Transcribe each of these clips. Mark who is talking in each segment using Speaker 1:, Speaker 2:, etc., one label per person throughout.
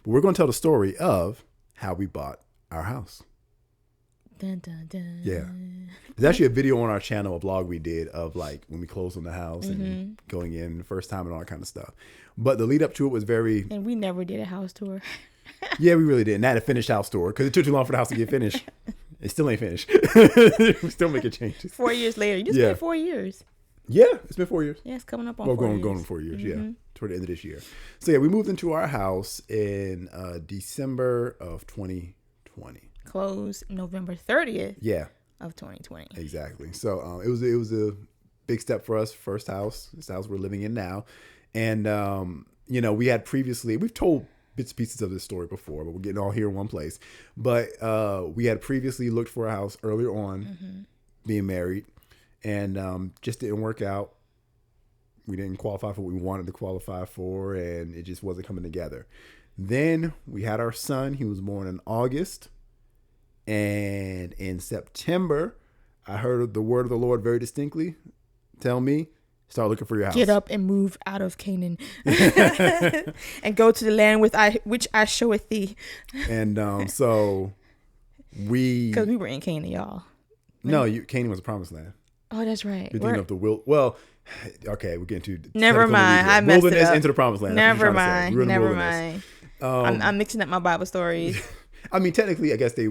Speaker 1: But we're going to tell the story of how we bought our house.
Speaker 2: Dun, dun, dun.
Speaker 1: Yeah. There's actually a video on our channel, a vlog we did of like when we closed on the house and going in the first time and all that kind of stuff. But the lead up to it was very...
Speaker 2: And we never did a house tour.
Speaker 1: Yeah, we really did. Not a finished house tour because it took too long for the house to get finished. It still ain't finished. We still making changes.
Speaker 2: 4 years later. You spent 4 years.
Speaker 1: Yeah, it's been 4 years.
Speaker 2: Yeah, it's coming up on
Speaker 1: Well,
Speaker 2: 4 years.
Speaker 1: going on 4 years, yeah. Toward the end of this year. So yeah, we moved into our house in December of 2020.
Speaker 2: Closed November 30th.
Speaker 1: Yeah.
Speaker 2: Of 2020.
Speaker 1: Exactly. So it was a big step for us. First house. This house we're living in now. And, we had previously, we've told bits and pieces of this story before, but we're getting all here in one place. But we had previously looked for a house earlier on being married and just didn't work out. We didn't qualify for what we wanted to qualify for, and it just wasn't coming together. Then we had our son. He was born in August. And in September, I heard the word of the Lord very distinctly tell me, start looking for your house.
Speaker 2: Get up and move out of Canaan and go to the land which I showeth thee.
Speaker 1: And so
Speaker 2: because we were in Canaan, y'all.
Speaker 1: No, Canaan was a promised land.
Speaker 2: Oh, that's right.
Speaker 1: You're thinking of the Well, okay, we're getting to
Speaker 2: never mind. I messed
Speaker 1: wilderness
Speaker 2: it up.
Speaker 1: Into the promised land.
Speaker 2: Never mind. Never mind. I'm mixing up my Bible stories.
Speaker 1: I mean, technically, I guess they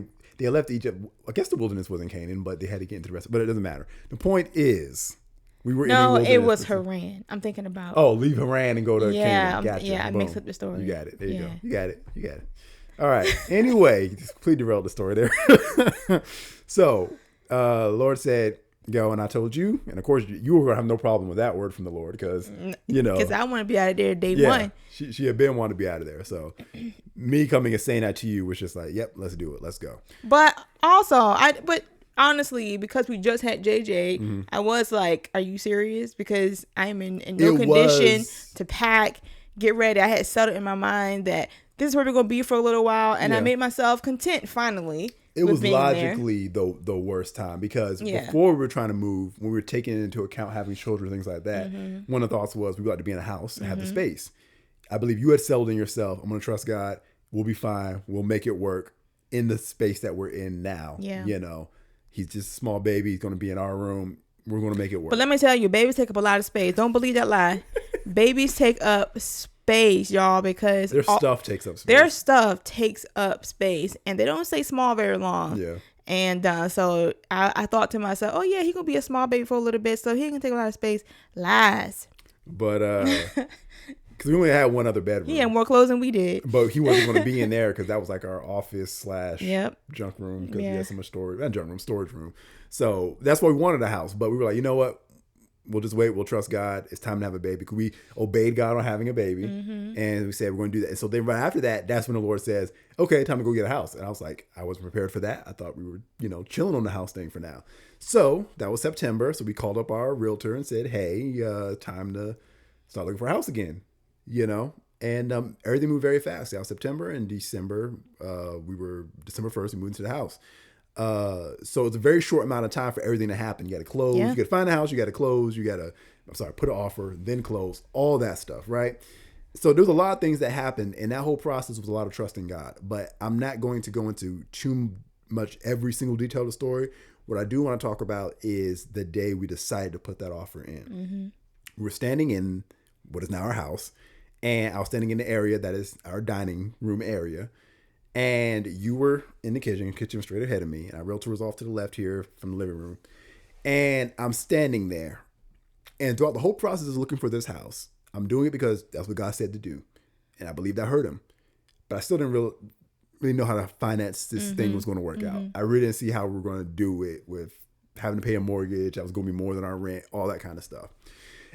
Speaker 1: left Egypt. I guess the wilderness was in Canaan, but they had to get into the rest. But it doesn't matter. The point is, we were in the wilderness.
Speaker 2: No, it was Haran. I'm thinking about.
Speaker 1: Oh, leave Haran and go to Canaan. Gotcha.
Speaker 2: Yeah, I mixed up the story.
Speaker 1: You got it. There you go. You got it. All right. Anyway, just completely derailed the story there. So, Lord said, go, and I told you, and of course you were gonna have no problem with that word from the Lord because because
Speaker 2: I want to be out of there day one.
Speaker 1: She had been wanting to be out of there. So me coming and saying that to you was just like, yep, let's do it, let's go.
Speaker 2: But also, but honestly, because we just had JJ, I was like, are you serious? Because I'm in no condition to pack, get ready. I had settled in my mind that this is where we're gonna be for a little while, and I made myself content finally.
Speaker 1: It was logically the worst time because before we were trying to move, when we were taking into account having children, things like that, one of the thoughts was we got to be in a house and have the space. I believe you had settled in yourself. I'm going to trust God. We'll be fine. We'll make it work in the space that we're in now. Yeah. He's just a small baby. He's going to be in our room. We're going to make it work.
Speaker 2: But let me tell you, babies take up a lot of space. Don't believe that lie. Babies take up space, y'all, because
Speaker 1: their stuff takes up space.
Speaker 2: Their stuff takes up space, and they don't stay small very long. Yeah. And so I thought to myself, oh yeah, he gonna be a small baby for a little bit, so he can take a lot of space. Lies.
Speaker 1: But because we only had one other bedroom.
Speaker 2: He had more clothes than we did.
Speaker 1: But he wasn't going to be in there because that was like our office / junk room because we had so much storage. Not junk room, storage room. So that's why we wanted a house. But we were like, you know what? We'll just wait. We'll trust God. It's time to have a baby. Because we obeyed God on having a baby. And we said we're going to do that. And so then right after that, that's when the Lord says, okay, time to go get a house. And I was like, I wasn't prepared for that. I thought we were, chilling on the house thing for now. So that was September. So we called up our realtor and said, hey, time to start looking for a house again, And everything moved very fast. That was September and December. December 1st, we moved into the house. So it's a very short amount of time for everything to happen. You got to close, you got to find a house, you got to close, put an offer, then close, all that stuff, right? So there's a lot of things that happened, and that whole process was a lot of trust in God. But I'm not going to go into too much every single detail of the story. What I do want to talk about is the day we decided to put that offer in. We're standing in what is now our house, and I was standing in the area that is our dining room area. And you were in the kitchen was straight ahead of me. And our realtor was off to the left here from the living room. And I'm standing there. And throughout the whole process of looking for this house, I'm doing it because that's what God said to do. And I believe that hurt him. But I still didn't really know how to finance this thing was going to work out. I really didn't see how we were going to do it with having to pay a mortgage. That was going to be more than our rent, all that kind of stuff.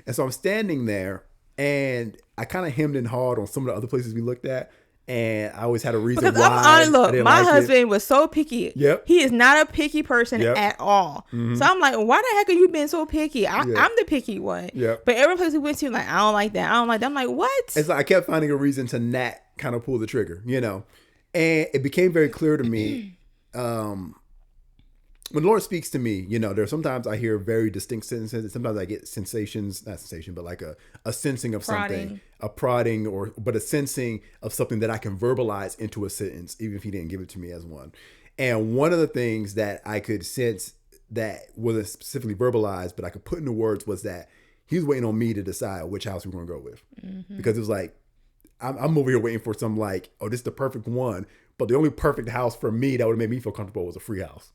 Speaker 1: And so I'm standing there. And I kind of hemmed and hawed on some of the other places we looked at. And I always had a reason
Speaker 2: because
Speaker 1: why.
Speaker 2: My husband was so picky.
Speaker 1: Yep.
Speaker 2: He is not a picky person at all. So I'm like, why the heck are you being so picky? I'm the picky one.
Speaker 1: Yep.
Speaker 2: But every place we went to, like, I don't like that. I don't like that. I'm like, what?
Speaker 1: It's like I kept finding a reason to not kind of pull the trigger, And it became very clear to me when the Lord speaks to me, there's sometimes I hear very distinct sentences. And sometimes I get sensations, not sensation, but like a sensing of something, a prodding, but a sensing of something that I can verbalize into a sentence, even if he didn't give it to me as one. And one of the things that I could sense that wasn't specifically verbalized, but I could put into words was that he was waiting on me to decide which house we were going to go with. Mm-hmm. Because it was like, I'm over here waiting for some like, oh, this is the perfect one. But the only perfect house for me that would have made me feel comfortable was a free house,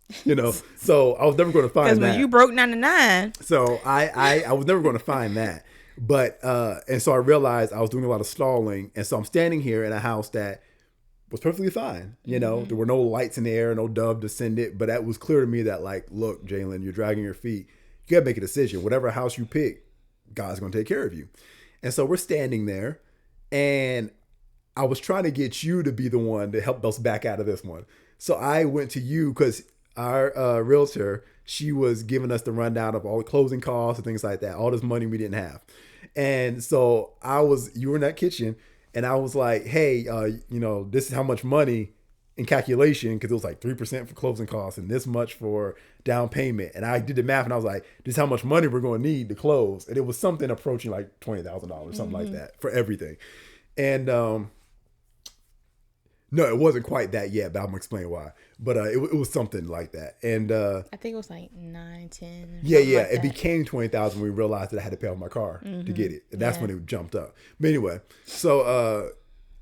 Speaker 1: So I was never going to find that. Because
Speaker 2: when you broke 99.
Speaker 1: So I was never going to find that. But, and so I realized I was doing a lot of stalling. And so I'm standing here in a house that was perfectly fine. Mm-hmm. There were no lights in the air, no dove descended. But that was clear to me that like, look, Jalen, you're dragging your feet. You got to make a decision. Whatever house you pick, God's going to take care of you. And so we're standing there. And I was trying to get you to be the one to help us back out of this one. So I went to you because our realtor, she was giving us the rundown of all the closing costs and things like that, all this money we didn't have. And so you were in that kitchen and I was like, hey, this is how much money in calculation, because it was like 3% for closing costs and this much for down payment. And I did the math and I was like, this is how much money we're going to need to close. And it was something approaching like $20,000, something like that for everything. And no, it wasn't quite that yet, but I'm gonna explain why. But it was something like that. And
Speaker 2: I think it was like 9, 10.
Speaker 1: Yeah. Like it became 20,000 when we realized that I had to pay off my car to get it. And that's when it jumped up. But anyway, so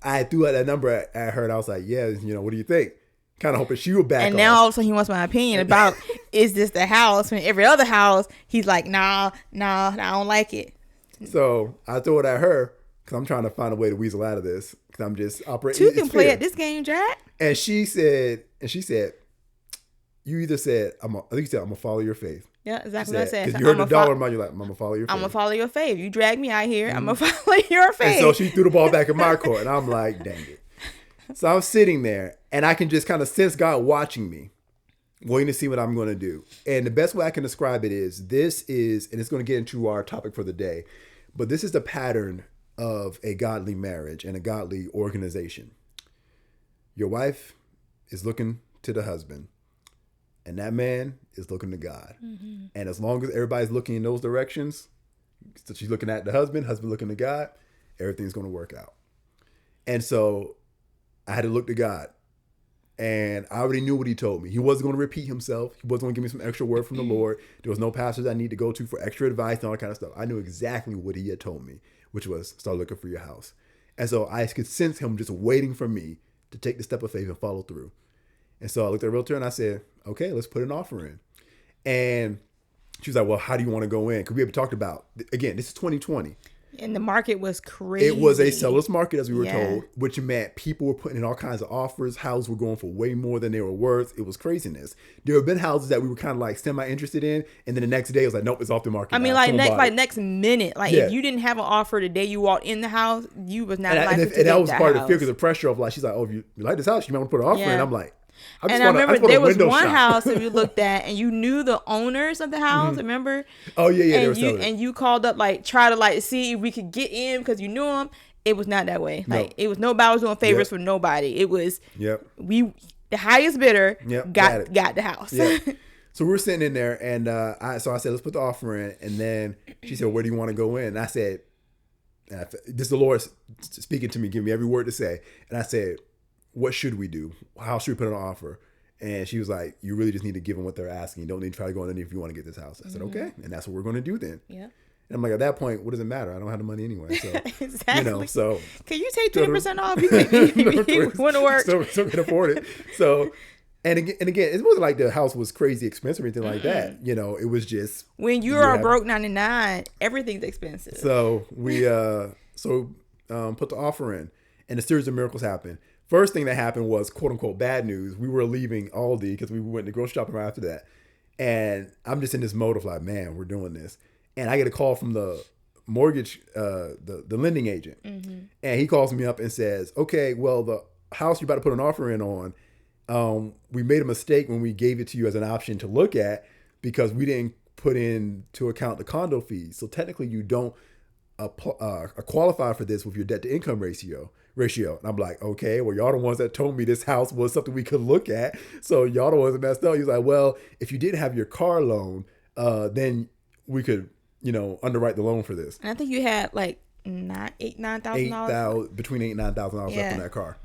Speaker 1: I threw out that number at her and I was like, yeah, what do you think? Kind of hoping she would back off.
Speaker 2: And now all of a sudden he wants my opinion about is this the house? When every other house, he's like, nah, I don't like it.
Speaker 1: So I threw it at her because I'm trying to find a way to weasel out of this. Because I'm just operating.
Speaker 2: You can play at this game, Jack.
Speaker 1: And she said, you either said, I think you said, I'm going to follow your faith.
Speaker 2: Yeah, exactly what I said.
Speaker 1: Because you heard the dollar amount, you're like, I'm going to follow your faith.
Speaker 2: I'm going to follow your faith. You drag me out here, I'm going to follow your faith.
Speaker 1: And so she threw the ball back in my court. And I'm like, dang it. So I'm sitting there and I can just kind of sense God watching me, waiting to see what I'm going to do. And the best way I can describe it is, and it's going to get into our topic for the day, but this is the pattern of a godly marriage and a godly organization. Your wife is looking to the husband and that man is looking to God. Mm-hmm. And as long as everybody's looking in those directions, so she's looking at the husband looking to God, everything's going to work out. And so I had to look to God. And I already knew what he told me. He wasn't going to repeat himself. He wasn't going to give me some extra word from the Lord. There was no pastors I need to go to for extra advice and all that kind of stuff. I knew exactly what he had told me, which was start looking for your house. And so I could sense him just waiting for me to take the step of faith and follow through. And so I looked at the realtor and I said, okay, let's put an offer in. And she was like, well, how do you want to go in? Because we had talked about, again, this is 2020.
Speaker 2: And the market was crazy.
Speaker 1: It was a seller's market, as we were told, which meant people were putting in all kinds of offers. Houses were going for way more than they were worth. It was craziness. There have been houses that we were kind of like semi-interested in, and then the next day it was like, nope, it's off the market.
Speaker 2: I mean, next minute. Like, if you didn't have an offer the day you walked in the house, you was not likely to get that house. And that was part of the fear, because the pressure of like, she's like, oh, if you like this house, you might want to put an offer in. I'm like, I remember there was one house that we looked at and you knew the owners of the house, mm-hmm. Remember?
Speaker 1: Oh, yeah.
Speaker 2: And you called up, like, try to, like, see if we could get in because you knew them. It was not that way. No. Like, it was nobody was doing favors for nobody. It was, the highest bidder got the house.
Speaker 1: Yep. So we were sitting in there and I said, let's put the offer in. And then she said, where do you want to go in? And I said, this is the Lord speaking to me, giving me every word to say. And I said, what should we do? How should we put an offer? And she was like, you really just need to give them what they're asking. You don't need to try to go in if you want to get this house. I said, okay. And that's what we're going to do then. Yeah. And I'm like, at that point, what does it matter? I don't have the money anyway. So,
Speaker 2: exactly.
Speaker 1: So.
Speaker 2: Can you take 20% off? You want to work.
Speaker 1: Still can afford it. So, and again, it wasn't like the house was crazy expensive or anything like that. It was just.
Speaker 2: When you are broke 99, everything's expensive.
Speaker 1: So we put the offer in and a series of miracles happened. First thing that happened was, quote unquote, bad news. We were leaving Aldi because we went to grocery shopping right after that. And I'm just in this mode of like, man, we're doing this. And I get a call from the mortgage, the lending agent. Mm-hmm. And he calls me up and says, okay, well, the house you're about to put an offer in on, we made a mistake when we gave it to you as an option to look at because we didn't put into account the condo fees. So technically you don't qualify for this with your debt to income ratio. ratio. And I'm like, okay, well, y'all the ones that told me this house was something we could look at. So y'all the ones that messed up. He's like, well, if you did have your car loan, then we could, underwrite the loan for this.
Speaker 2: And I think you had like $9,000.
Speaker 1: Between $8,000 and $9,000 left on that car.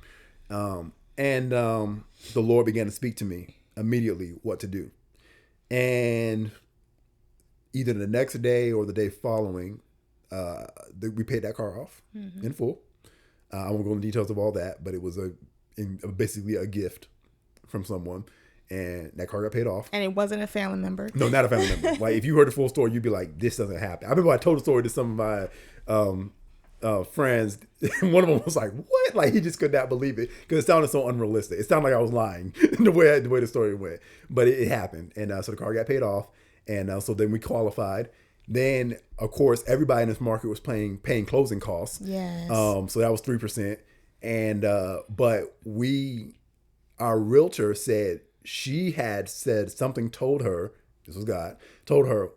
Speaker 1: And the Lord began to speak to me immediately what to do. And either the next day or the day following, we paid that car off in full. I won't go into details of all that, but it was basically a gift from someone. And that car got paid off.
Speaker 2: And it wasn't a family member.
Speaker 1: No, not a family member. Like, if you heard the full story, you'd be like, this doesn't happen. I remember I told the story to some of my friends. One of them was like, what? Like, he just could not believe it because it sounded so unrealistic. It sounded like I was lying the way the story went. But it happened. And so the car got paid off. And so then we qualified. Then, of course, everybody in this market was paying closing costs.
Speaker 2: Yes.
Speaker 1: So that was 3%. And but our realtor said, she had said something, told her, this was God, told her,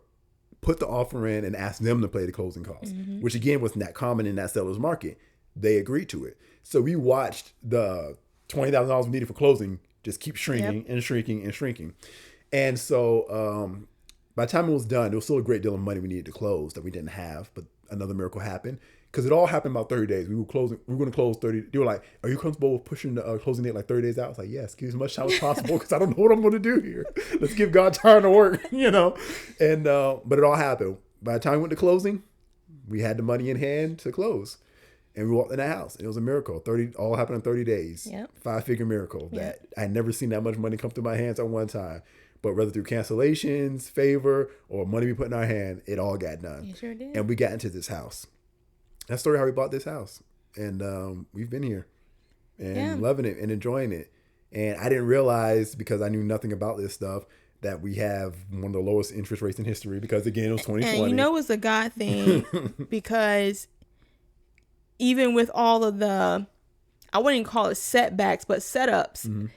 Speaker 1: put the offer in and ask them to pay the closing costs, which again was not common in that seller's market. They agreed to it. So we watched the $20,000 we needed for closing just keep shrinking and shrinking and shrinking. And so by the time it was done, there was still a great deal of money we needed to close that we didn't have, but another miracle happened. Because it all happened about 30 days. We were going to close 30. They were like, are you comfortable with pushing the closing date like 30 days out? I was like, yes, give as much time as possible because I don't know what I'm going to do here. Let's give God time to work, And but it all happened. By the time we went to closing, we had the money in hand to close. And we walked in the house. It was a miracle. All happened in 30 days.
Speaker 2: Yep.
Speaker 1: 5-figure miracle that I had never seen that much money come through my hands at one time. But whether through cancellations, favor, or money we put in our hand, it all got done.
Speaker 2: You sure did.
Speaker 1: And we got into this house. That's the story how we bought this house. And we've been here and loving it and enjoying it. And I didn't realize, because I knew nothing about this stuff, that we have one of the lowest interest rates in history because, again, it was 2020.
Speaker 2: And it's a God thing because even with all of the, I wouldn't call it setbacks, but setups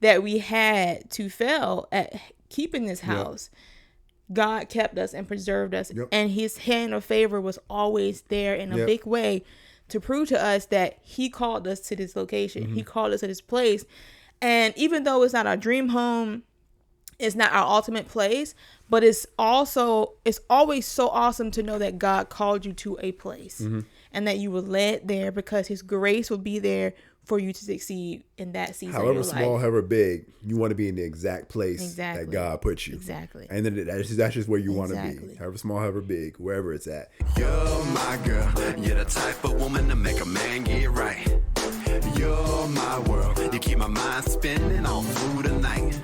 Speaker 2: that we had to fail at keeping this house, God kept us and preserved us. And his hand of favor was always there in a big way to prove to us that he called us to this location. He called us to this place. And even though it's not our dream home, it's not our ultimate place, but it's always so awesome to know that God called you to a place and that you were led there because his grace will be there for you to succeed in that season.
Speaker 1: However small, however big, you want to be in the exact place that God put you.
Speaker 2: Exactly.
Speaker 1: And then that's just where you want to be. However small, however big, wherever it's at.
Speaker 3: You're my girl. You're the type of woman to make a man get right. You're my world. You keep my mind spinning all through the night.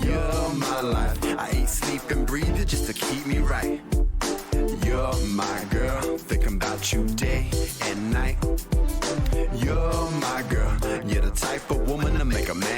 Speaker 3: You're my life. I eat, sleep, and breathe you just to keep me right. You're my girl. Thinking about you day and night. You're my girl. You're the type of woman to make a man